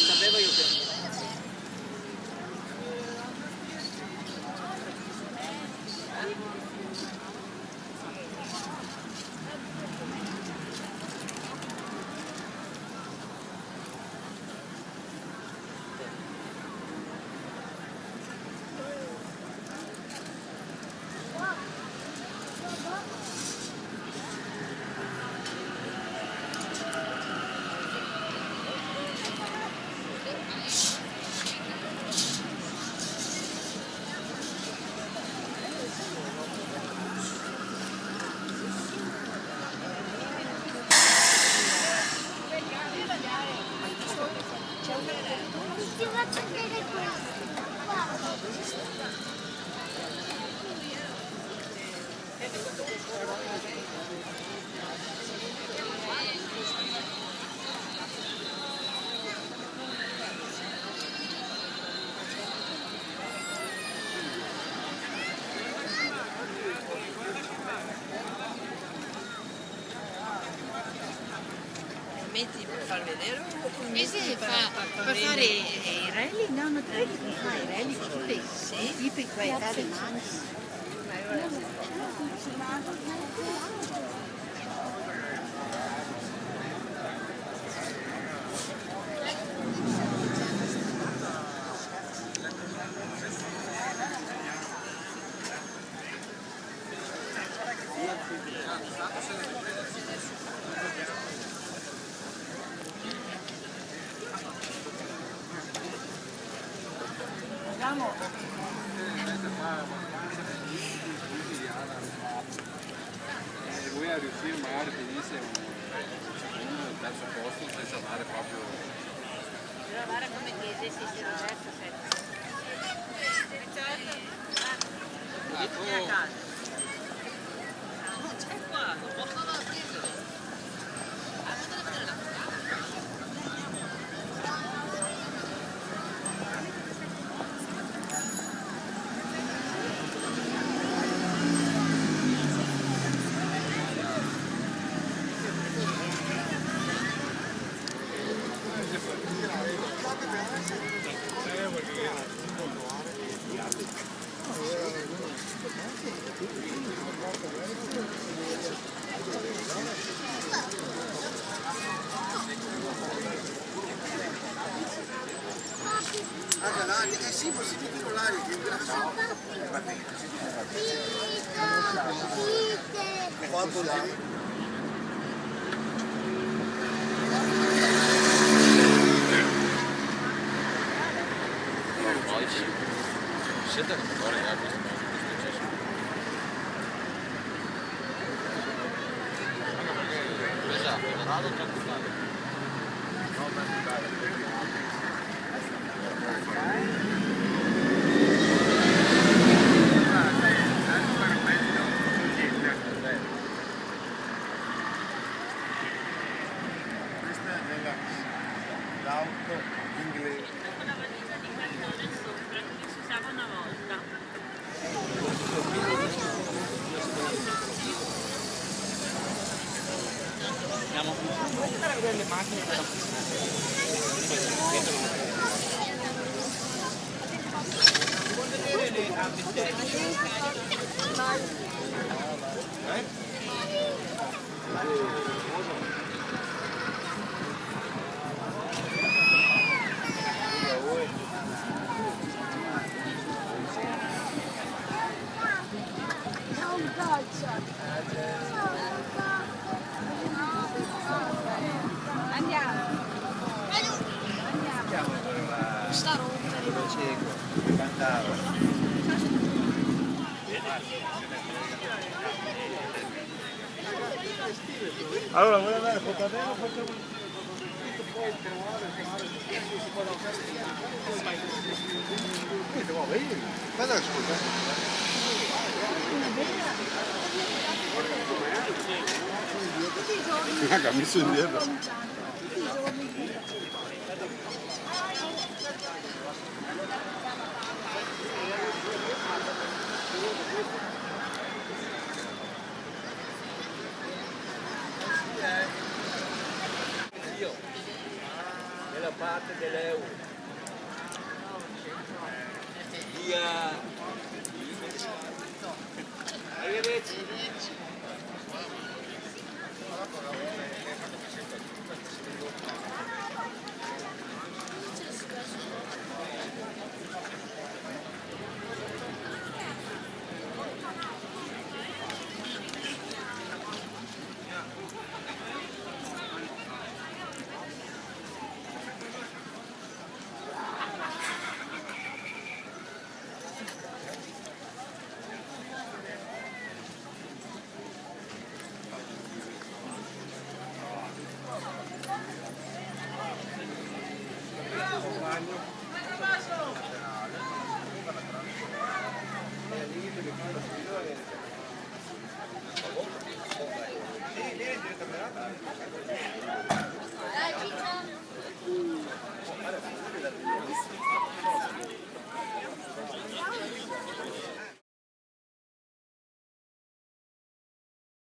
Sapevo io che ti faccio vedere questo. Guarda. metti per far vedere o E se per fare i rally, no, non credo che fa i rally tipi quei alemani. Lui a riuscire magari finisse uno del terzo posto senza andare proprio. Però guarda come chiede se si resta c'è qua, non posso andare a prendere. Anche l'aria, eh sì, possiamo dire l'aria che va bene. Quanto lì? Siete ancora in questo esatto, vado tranquillo. Questa è l'auto inglese. Andiamo a vedere le macchine. Andiamo. Allora, vuoi andare a Portadeno? Facciamo Guarda che scusa. Ha messo indietro. nella parte dell'euro. Via. Arrivederci.